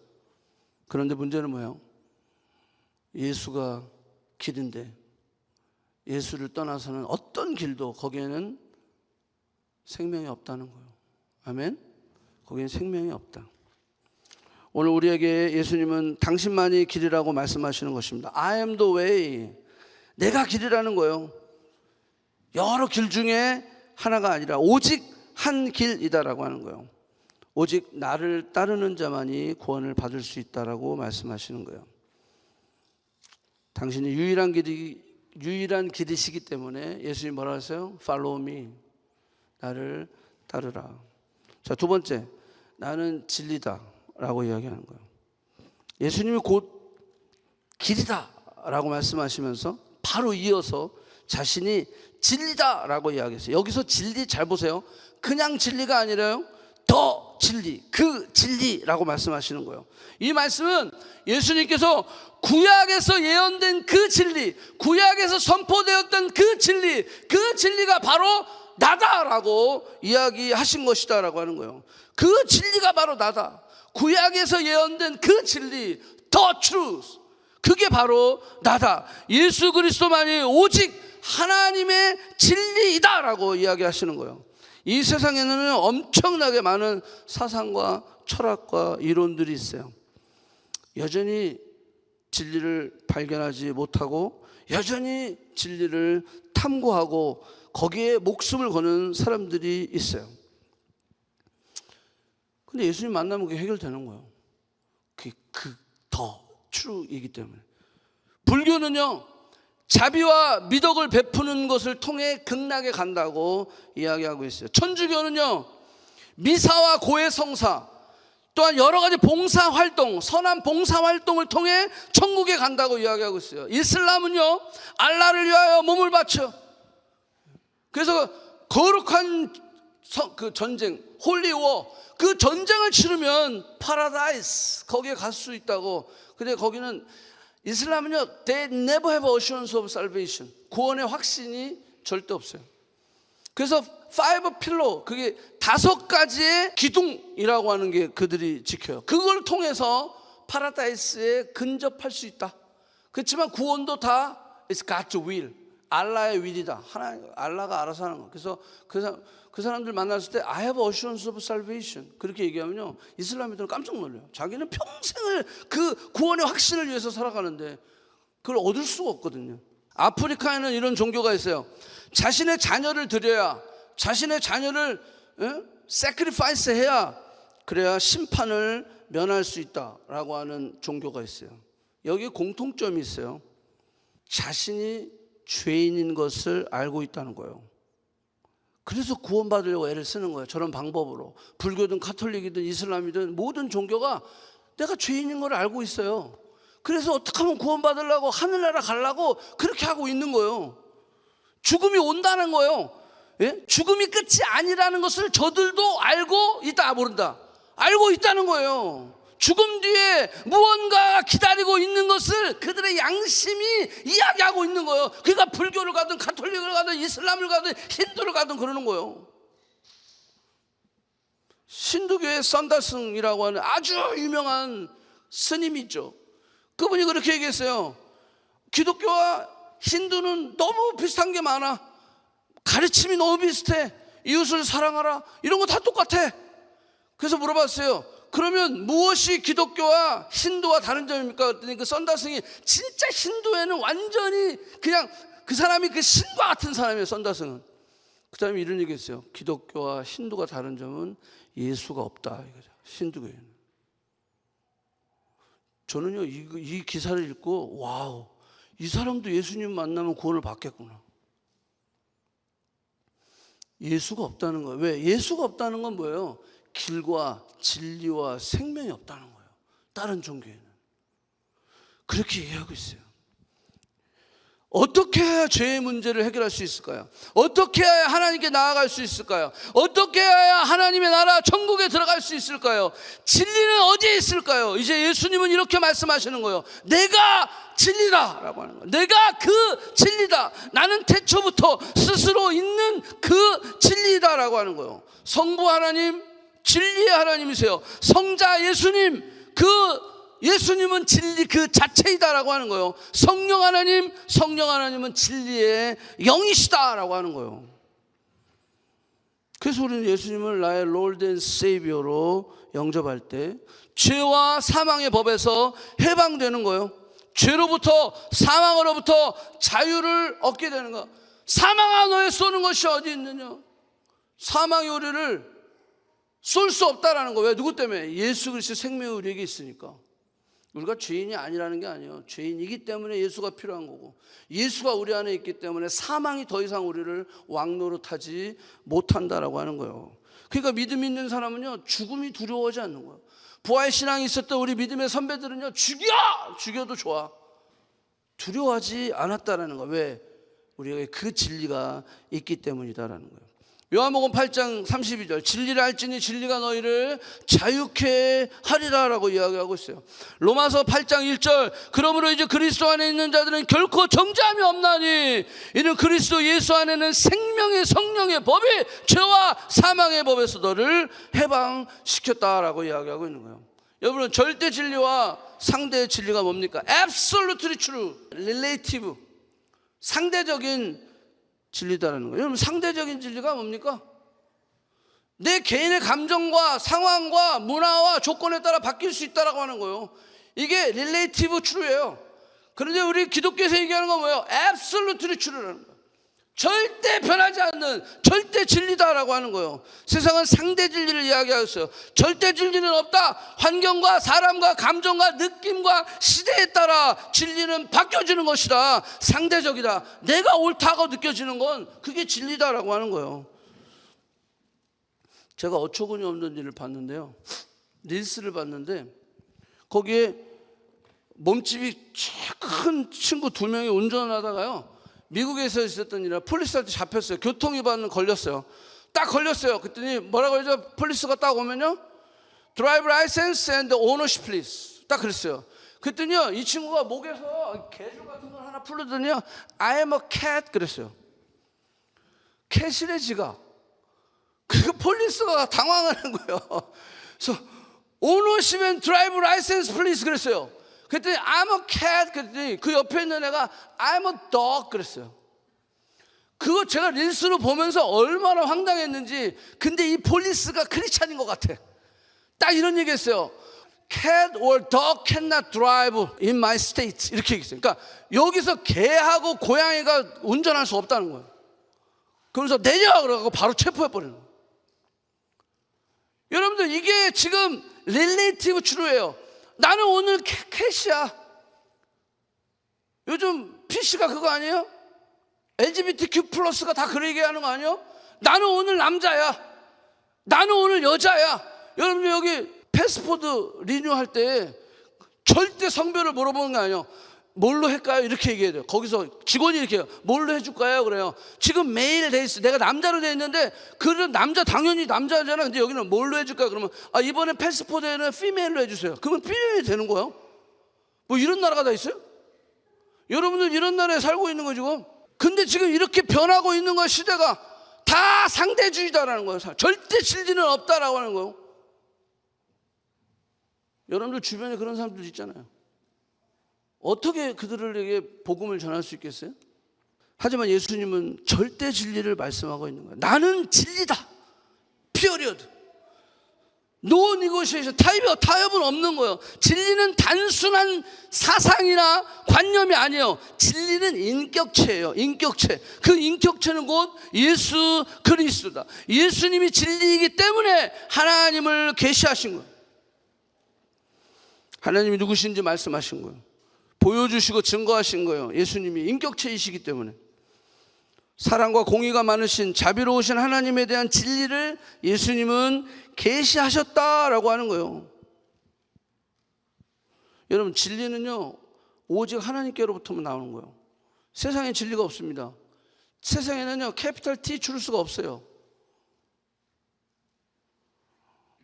그런데 문제는 뭐예요? 예수가 길인데 예수를 떠나서는 어떤 길도 거기에는 생명이 없다는 거예요. 아멘? 거기에는 생명이 없다. 오늘 우리에게 예수님은 당신만이 길이라고 말씀하시는 것입니다. I am the way. 내가 길이라는 거예요. 여러 길 중에 하나가 아니라 오직 한 길이다라고 하는 거예요. 오직 나를 따르는 자만이 구원을 받을 수 있다라고 말씀하시는 거예요. 당신이 유일한 길이시기 때문에 예수님이 뭐라 하세요? Follow me. 나를 따르라. 자, 두 번째, 나는 진리다 라고 이야기하는 거예요. 예수님이 곧 길이다 라고 말씀하시면서 바로 이어서 자신이 진리다 라고 이야기했어요. 여기서 진리 잘 보세요. 그냥 진리가 아니라요, 더 진리, 그 진리라고 말씀하시는 거예요. 이 말씀은 예수님께서 구약에서 예언된 그 진리, 구약에서 선포되었던 그 진리가 바로 나다라고 이야기하신 것이다라고 하는 거예요. 그 진리가 바로 나다. 구약에서 예언된 그 진리, the truth, 그게 바로 나다. 예수 그리스도만이 오직 하나님의 진리이다라고 이야기하시는 거예요. 이 세상에는 엄청나게 많은 사상과 철학과 이론들이 있어요. 여전히 진리를 발견하지 못하고 여전히 진리를 탐구하고 거기에 목숨을 거는 사람들이 있어요. 근데 예수님 만나면 그게 해결되는 거예요. 그 더 tru이기 때문에. 불교는요, 자비와 미덕을 베푸는 것을 통해 극락에 간다고 이야기하고 있어요. 천주교는요, 미사와 고해 성사, 또한 여러 가지 봉사 활동, 선한 봉사 활동을 통해 천국에 간다고 이야기하고 있어요. 이슬람은요, 알라를 위하여 몸을 바쳐. 그래서 거룩한 그 전쟁, 홀리워, 그 전쟁을 치르면 파라다이스, 거기에 갈 수 있다고. 근데 거기는 이슬람은요, they never have assurance of salvation. 구원의 확신이 절대 없어요. 그래서 5 필로, 그게 5가지의 기둥이라고 하는 게 그들이 지켜요. 그걸 통해서 파라다이스에 근접할 수 있다. 그렇지만 구원도 다 It's God's will, 알라의 will이다. 알라가 알아서 하는 거. 그래서 그 사람들 만났을 때 I have assurance of salvation 그렇게 얘기하면요, 이슬람인들은 깜짝 놀라요. 자기는 평생을 그 구원의 확신을 위해서 살아가는데 그걸 얻을 수가 없거든요. 아프리카에는 이런 종교가 있어요. 자신의 자녀를 드려야, 자신의 자녀를 sacrifice 해야, 그래야 심판을 면할 수 있다라고 하는 종교가 있어요. 여기에 공통점이 있어요. 자신이 죄인인 것을 알고 있다는 거예요. 그래서 구원받으려고 애를 쓰는 거예요. 저런 방법으로. 불교든 카톨릭이든 이슬람이든 모든 종교가 내가 죄인인 걸 알고 있어요. 그래서 어떻게 하면 구원받으려고, 하늘나라 가려고 그렇게 하고 있는 거예요. 죽음이 온다는 거예요. 예? 죽음이 끝이 아니라는 것을 저들도 알고 있다, 모른다? 알고 있다는 거예요. 죽음 뒤에 무언가 기다리고 있는 것을 그들의 양심이 이야기하고 있는 거예요. 그러니까 불교를 가든 가톨릭을 가든 이슬람을 가든 힌두를 가든 그러는 거예요. 신두교의 산다승이라고 하는 아주 유명한 스님이 있죠. 그분이 그렇게 얘기했어요. 기독교와 힌두는 너무 비슷한 게 많아. 가르침이 너무 비슷해. 이웃을 사랑하라, 이런 거 다 똑같아. 그래서 물어봤어요. 그러면 무엇이 기독교와 힌두와 다른 점입니까? 그랬더니 그 썬다승이 진짜 힌두에는 완전히 그냥 그 사람이 그 신과 같은 사람이에요. 썬다승은. 그 사람이 이런 얘기했어요. 기독교와 힌두가 다른 점은 예수가 없다 이거죠. 힌두교에는. 저는요 이 기사를 읽고 와우, 이 사람도 예수님 만나면 구원을 받겠구나. 예수가 없다는 거예요. 왜? 예수가 없다는 건 뭐예요? 길과 진리와 생명이 없다는 거예요. 다른 종교에는 그렇게 얘기하고 있어요. 어떻게 해야 죄의 문제를 해결할 수 있을까요? 어떻게 해야 하나님께 나아갈 수 있을까요? 어떻게 해야 하나님의 나라 천국에 들어갈 수 있을까요? 진리는 어디에 있을까요? 이제 예수님은 이렇게 말씀하시는 거예요. 내가 진리다 라고 하는 거예요. 내가 그 진리다. 나는 태초부터 스스로 있는 그 진리다 라고 하는 거예요. 성부 하나님, 진리의 하나님이세요. 성자 예수님, 그 예수님은 진리 그 자체이다라고 하는 거예요. 성령 하나님은 진리의 영이시다라고 하는 거예요. 그래서 우리는 예수님을 나의 Lord and Savior로 영접할 때 죄와 사망의 법에서 해방되는 거예요. 죄로부터, 사망으로부터 자유를 얻게 되는 거. 사망아 너의 쏘는 것이 어디 있느냐? 사망이 우리를 쏠 수 없다라는 거예요. 왜? 누구 때문에? 예수 그리스도의 생명이 우리에게 있으니까. 우리가 죄인이 아니라는 게 아니에요. 죄인이기 때문에 예수가 필요한 거고, 예수가 우리 안에 있기 때문에 사망이 더 이상 우리를 왕노릇하지 못한다라고 하는 거예요. 그러니까 믿음 있는 사람은요 죽음이 두려워하지 않는 거예요. 부활신앙이 있었던 우리 믿음의 선배들은요 죽여도 좋아, 두려워하지 않았다라는 거예요. 왜? 우리가 그 진리가 있기 때문이다라는 거예요. 요한복음 8장 32절 진리를 알지니 진리가 너희를 자유케 하리라 라고 이야기하고 있어요. 로마서 8장 1절 그러므로 이제 그리스도 안에 있는 자들은 결코 정죄함이 없나니 이는 그리스도 예수 안에는 생명의 성령의 법이 죄와 사망의 법에서 너를 해방시켰다라고 이야기하고 있는 거예요. 여러분, 절대 진리와 상대 진리가 뭡니까? Absolutely true, relative, 상대적인 진리다라는 거예요. 여러분, 상대적인 진리가 뭡니까? 내 개인의 감정과 상황과 문화와 조건에 따라 바뀔 수 있다라고 하는 거예요. 이게 relative true예요. 그런데 우리 기독교에서 얘기하는 건 뭐예요? absolutely true라는 거예요. 절대 변하지 않는 절대 진리다라고 하는 거예요. 세상은 상대 진리를 이야기하고 있어요. 절대 진리는 없다. 환경과 사람과 감정과 느낌과 시대에 따라 진리는 바뀌어지는 것이다. 상대적이다. 내가 옳다고 느껴지는 건 그게 진리다라고 하는 거예요. 제가 어처구니 없는 일을 봤는데요, 릴스를 봤는데 거기에 몸집이 큰 친구 2명이 운전을 하다가요 미국에서 있었던 일이라 폴리스한테 잡혔어요. 교통위반 걸렸어요. 딱 걸렸어요. 그랬더니 뭐라고 하죠? 폴리스가 딱 오면요, Drive license and ownership please, 딱 그랬어요. 그랬더니요 이 친구가 목에서 개줄 같은 걸 하나 풀더니요 I am a cat 그랬어요. 캣이래 지가. 그러니까 폴리스가 당황하는 거예요. 그래서 오너십 앤 드라이브 라이센스 플리즈 그랬어요. 그랬더니 I'm a cat 그랬더니 그 옆에 있는 애가 I'm a dog 그랬어요. 그거 제가 릴스로 보면서 얼마나 황당했는지. 근데 이 폴리스가 크리스찬인 것 같아. 딱 이런 얘기 했어요. Cat or dog cannot drive in my state 이렇게 얘기했어요. 그러니까 여기서 개하고 고양이가 운전할 수 없다는 거예요. 그러면서 내려 그러고 바로 체포해버리는 거예요. 여러분들 이게 지금 릴레이티브 트루예요. 나는 오늘 캣이야. 요즘 PC가 그거 아니에요? LGBTQ 플러스가 다 그런 얘기하는 거 아니에요? 나는 오늘 남자야. 나는 오늘 여자야. 여러분들 여기 패스포드 리뉴할 때 절대 성별을 물어보는 거 아니에요. 뭘로 할까요? 이렇게 얘기해야 돼요. 거기서 직원이 이렇게 해요. 뭘로 해줄까요? 그래요. 지금 메일 돼 있어. 내가 남자로 돼 있는데 그런 남자 당연히 남자잖아. 근데 여기는 뭘로 해줄까요? 그러면 이번에 패스포드에는 피메일로 해주세요. 그러면 피메일이 되는 거예요. 뭐 이런 나라가 다 있어요? 여러분들 이런 나라에 살고 있는 거죠 지금. 근데 지금 이렇게 변하고 있는 거 시대가 다 상대주의다라는 거예요. 절대 진리는 없다라고 하는 거예요. 여러분들 주변에 그런 사람들 있잖아요. 어떻게 그들에게 복음을 전할 수 있겠어요? 하지만 예수님은 절대 진리를 말씀하고 있는 거예요. 나는 진리다. 피어리어드. 노 니고시에이션. 타협은 없는 거예요. 진리는 단순한 사상이나 관념이 아니에요. 진리는 인격체예요. 인격체. 그 인격체는 곧 예수 그리스도다. 예수님이 진리이기 때문에 하나님을 계시하신 거예요. 하나님이 누구신지 말씀하신 거예요. 보여주시고 증거하신 거예요. 예수님이 인격체이시기 때문에. 사랑과 공의가 많으신 자비로우신 하나님에 대한 진리를 예수님은 계시하셨다라고 하는 거예요. 여러분 진리는요 오직 하나님께로부터만 나오는 거예요. 세상에 진리가 없습니다. 세상에는요 캐피탈 T 줄 수가 없어요.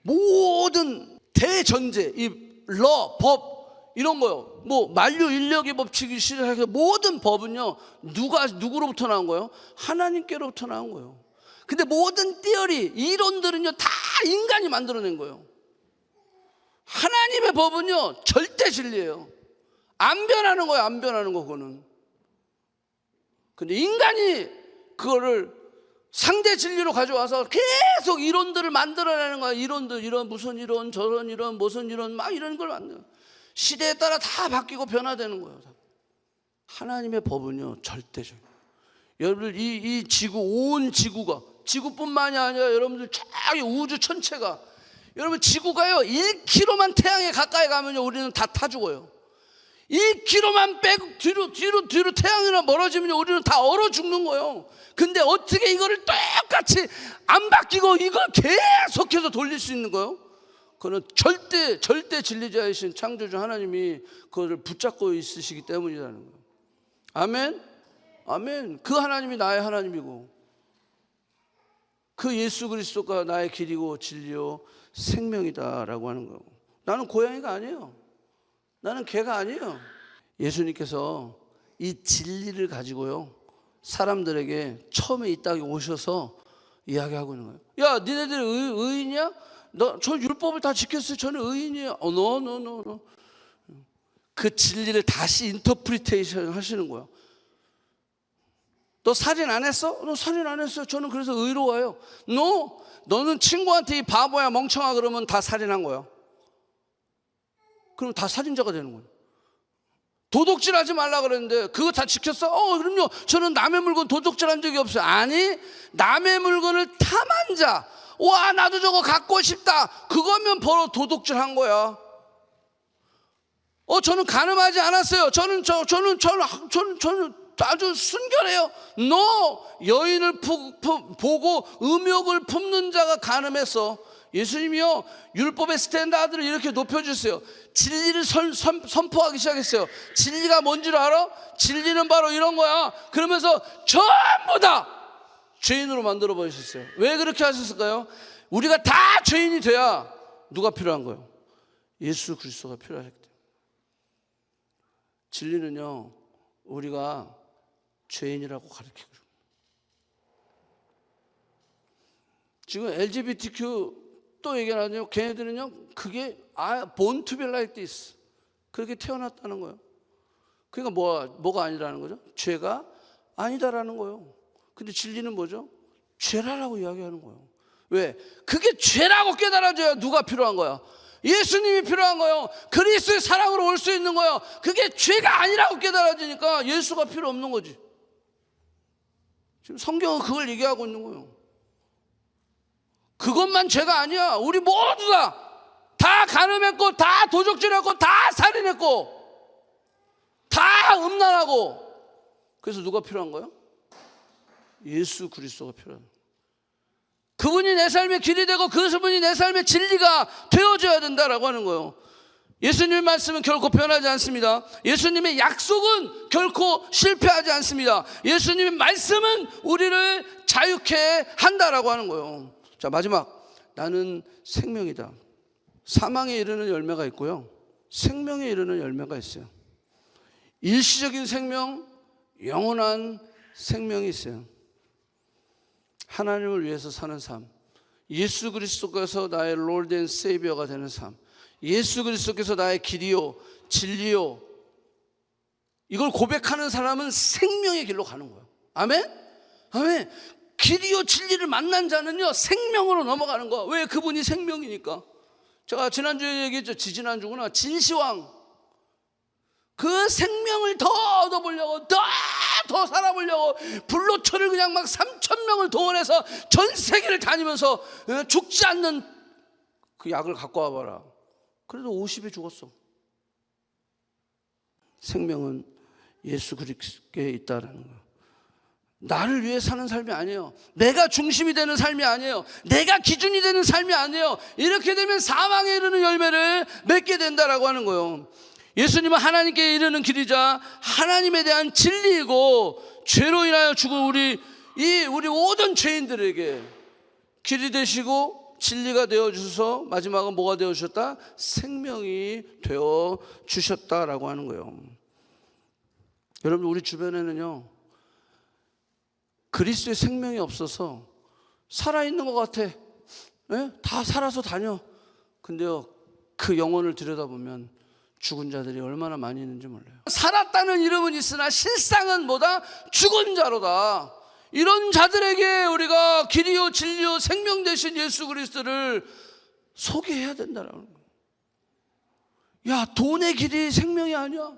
모든 대전제, 이 러, 법 이런 거요. 뭐 만류 인력의 법칙이 시작해서 모든 법은요 누구로부터 나온 거예요? 하나님께로부터 나온 거예요. 근데 모든 티어리, 이론들은요 다 인간이 만들어낸 거예요. 하나님의 법은요 절대 진리예요. 안 변하는 거예요. 안 변하는 거 그거는. 근데 인간이 그거를 상대 진리로 가져와서 계속 이론들을 만들어내는 거예요. 이론들, 이런 무슨 이론, 저런 이론, 무슨 이론 막 이런 걸 만들어. 시대에 따라 다 바뀌고 변화되는 거예요. 하나님의 법은요 절대적. 여러분들 이 지구, 온 지구가, 지구뿐만이 아니라 여러분들 저기 우주 전체가, 여러분 지구가요 1km만 태양에 가까이 가면요 우리는 다 타 죽어요. 1km만 빼고 뒤로 태양이랑 멀어지면 우리는 다 얼어 죽는 거예요. 근데 어떻게 이거를 똑같이 안 바뀌고 이걸 계속해서 돌릴 수 있는 거예요? 그거는 절대 진리자이신 창조주 하나님이 그거를 붙잡고 있으시기 때문이라는 거예요. 아멘? 아멘. 그 하나님이 나의 하나님이고 그 예수 그리스도가 나의 길이고 진리요 생명이다라고 하는 거예요. 나는 고양이가 아니에요. 나는 개가 아니에요. 예수님께서 이 진리를 가지고요 사람들에게 처음에 이 땅에 오셔서 이야기하고 있는 거예요. 야, 니네들 의인이야? 저 율법을 다 지켰어요. 저는 의인이에요. no. 그 진리를 다시 인터프리테이션 하시는 거예요. 너 살인 안 했어? 너 살인 안 했어요. 저는 그래서 의로워요. no, 너는 친구한테 이 바보야 멍청아 그러면 다 살인한 거예요. 그럼 다 살인자가 되는 거예요. 도둑질하지 말라 그랬는데 그거 다 지켰어? 그럼요. 저는 남의 물건 도둑질한 적이 없어요. 아니, 남의 물건을 탐한 자, 와 나도 저거 갖고 싶다, 그거면 바로 도둑질한 거야. 저는 가늠하지 않았어요. 저는 아주 순결해요. no, 여인을 보고 음욕을 품는 자가 가늠했어. 예수님이요 율법의 스탠다드를 이렇게 높여주세요. 진리를 선포하기 시작했어요. 진리가 뭔 줄 알아? 진리는 바로 이런 거야. 그러면서 전부 다 죄인으로 만들어 버리셨어요. 왜 그렇게 하셨을까요? 우리가 다 죄인이 돼야 누가 필요한 거예요? 예수 그리스도가 필요하기 때문에. 진리는요 우리가 죄인이라고 가르치고, 지금 LGBTQ 또 얘기하냐면 걔네들은요 그게 born to be like this, 그렇게 태어났다는 거예요. 그러니까 뭐가 아니라는 거죠? 죄가 아니다라는 거예요. 근데 진리는 뭐죠? 죄라라고 이야기하는 거예요. 왜? 그게 죄라고 깨달아져야 누가 필요한 거야? 예수님이 필요한 거예요. 그리스도의 사랑으로 올 수 있는 거예요. 그게 죄가 아니라고 깨달아지니까 예수가 필요 없는 거지. 지금 성경은 그걸 얘기하고 있는 거예요. 그것만 죄가 아니야. 우리 모두 다 간음했고, 다 도적질했고, 다 살인했고, 다 음란하고. 그래서 누가 필요한 거예요? 예수 그리스도가 필요한 거예요. 그분이 내 삶의 길이 되고 그분이 내 삶의 진리가 되어줘야 된다라고 하는 거예요. 예수님의 말씀은 결코 변하지 않습니다. 예수님의 약속은 결코 실패하지 않습니다. 예수님의 말씀은 우리를 자유케 한다라고 하는 거예요. 자, 마지막, 나는 생명이다. 사망에 이르는 열매가 있고요, 생명에 이르는 열매가 있어요. 일시적인 생명, 영원한 생명이 있어요. 하나님을 위해서 사는 삶, 예수 그리스도께서 나의 롤드 앤 세이비어가 되는 삶, 예수 그리스도께서 나의 길이요 진리요, 이걸 고백하는 사람은 생명의 길로 가는 거예요. 아멘? 아멘. 길이요 진리를 만난 자는요 생명으로 넘어가는 거야. 왜? 그분이 생명이니까. 제가 지난주에 얘기했죠. 지지난주구나. 진시황, 그 생명을 더 얻어보려고, 더 살아보려고 불로초를 그냥 막 3,000명을 동원해서 전 세계를 다니면서 죽지 않는 그 약을 갖고 와봐라. 그래도 50에 죽었어. 생명은 예수 그리스도께 있다라는 거예요. 나를 위해 사는 삶이 아니에요. 내가 중심이 되는 삶이 아니에요. 내가 기준이 되는 삶이 아니에요. 이렇게 되면 사망에 이르는 열매를 맺게 된다라고 하는 거예요. 예수님은 하나님께 이르는 길이자 하나님에 대한 진리이고, 죄로 인하여 죽은 우리 모든 죄인들에게 길이 되시고 진리가 되어 주셔서 마지막은 뭐가 되어 주셨다? 생명이 되어 주셨다라고 하는 거예요. 여러분, 우리 주변에는요 그리스도의 생명이 없어서 살아있는 것 같아. 네? 다 살아서 다녀. 근데요 그 영혼을 들여다보면 죽은 자들이 얼마나 많이 있는지 몰라요. 살았다는 이름은 있으나 실상은 뭐다? 죽은 자로다. 이런 자들에게 우리가 길이요 진리요 생명 되신 예수 그리스도를 소개해야 된다는 거예요. 야, 돈의 길이 생명이 아니야.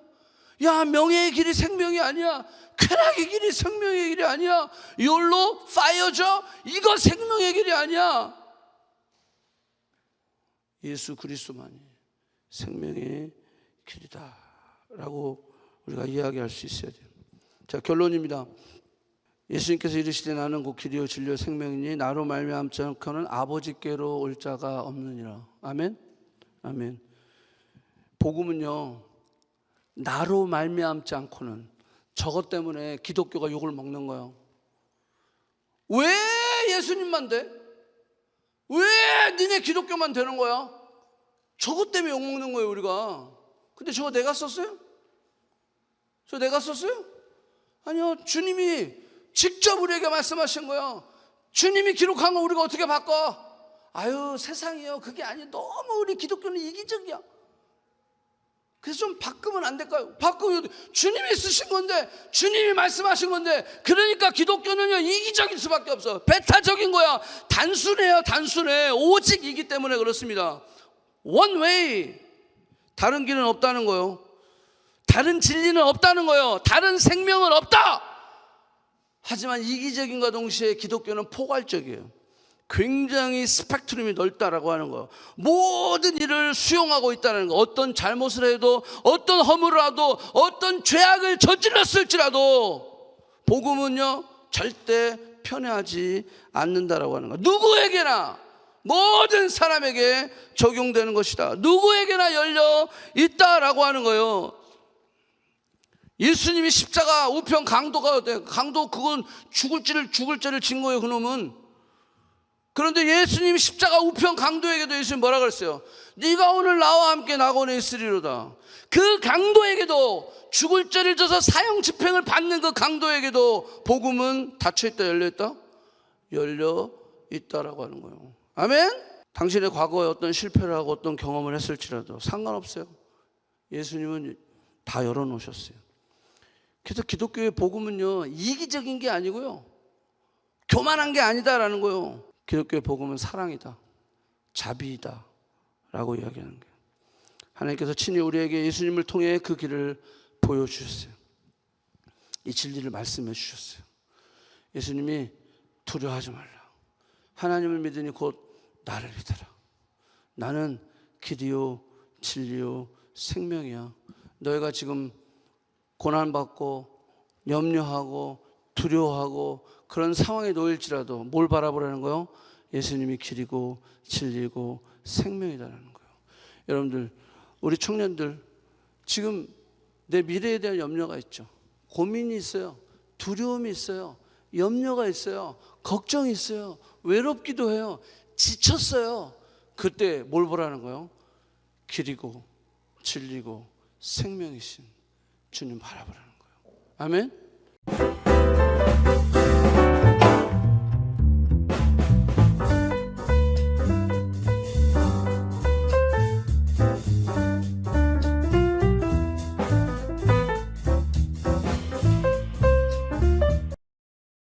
야, 명예의 길이 생명이 아니야. 쾌락의 길이 생명의 길이 아니야. 욜로 파이어져, 이거 생명의 길이 아니야. 예수 그리스도만이 생명의 길이다 라고 우리가 이야기할 수 있어야 돼요. 자, 결론입니다. 예수님께서 이르시되 나는 곧 길이요 진리요 생명이니 나로 말미암지 않고는 아버지께로 올 자가 없느니라. 아멘? 아멘. 복음은요 나로 말미암지 않고는, 저것 때문에 기독교가 욕을 먹는 거예요. 왜 예수님만 돼? 왜 니네 기독교만 되는 거야? 저것 때문에 욕 먹는 거예요 우리가. 근데 저거 내가 썼어요? 저 내가 썼어요? 아니요, 주님이 직접 우리에게 말씀하신 거예요. 주님이 기록한 거 우리가 어떻게 바꿔? 아유, 세상이요, 그게 아니에요. 너무 우리 기독교는 이기적이야. 그래서 좀 바꾸면 안 될까요? 바꾸면, 주님이 쓰신 건데, 주님이 말씀하신 건데, 그러니까 기독교는요 이기적일 수밖에 없어. 배타적인 거야. 단순해요, 단순해. 오직 이기 때문에 그렇습니다. One way, 다른 길은 없다는 거예요. 다른 진리는 없다는 거예요. 다른 생명은 없다. 하지만 이기적인과 동시에 기독교는 포괄적이에요. 굉장히 스펙트럼이 넓다라고 하는 거예요. 모든 일을 수용하고 있다는 거. 어떤 잘못을 해도, 어떤 허물을 하도, 어떤 죄악을 저질렀을지라도 복음은요 절대 편애하지 않는다라고 하는 거예요. 누구에게나, 모든 사람에게 적용되는 것이다. 누구에게나 열려 있다라고 하는 거예요. 예수님이 십자가 우편 강도가 돼. 강도, 그건 죽을 죄를 진 거예요, 그놈은. 그런데 예수님이 십자가 우편 강도에게도 예수님 뭐라 그랬어요? 네가 오늘 나와 함께 낙원에 있으리로다. 그 강도에게도, 죽을 죄를 져서 사형 집행을 받는 그 강도에게도 복음은 닫혀있다, 열려있다? 열려 있다라고 하는 거예요. 아멘? 당신의 과거에 어떤 실패를 하고 어떤 경험을 했을지라도 상관없어요. 예수님은 다 열어놓으셨어요. 그래서 기독교의 복음은요, 이기적인 게 아니고요, 교만한 게 아니다라는 거예요. 기독교의 복음은 사랑이다, 자비이다 라고 이야기하는 거예요. 하나님께서 친히 우리에게 예수님을 통해 그 길을 보여주셨어요. 이 진리를 말씀해 주셨어요. 예수님이 두려워하지 말라. 하나님을 믿으니 곧 나를 믿어라. 나는 길이요 진리요 생명이야. 너희가 지금 고난받고 염려하고 두려워하고 그런 상황에 놓일지라도 뭘 바라보라는 거요? 예수님이 길이고 진리고 생명이다라는 거예요. 여러분들, 우리 청년들 지금 내 미래에 대한 염려가 있죠. 고민이 있어요. 두려움이 있어요. 염려가 있어요. 걱정이 있어요. 외롭기도 해요. 지쳤어요. 그때 뭘 보라는 거예요? 길이고 진리고 생명이신 주님 바라보라는 거예요. 아멘.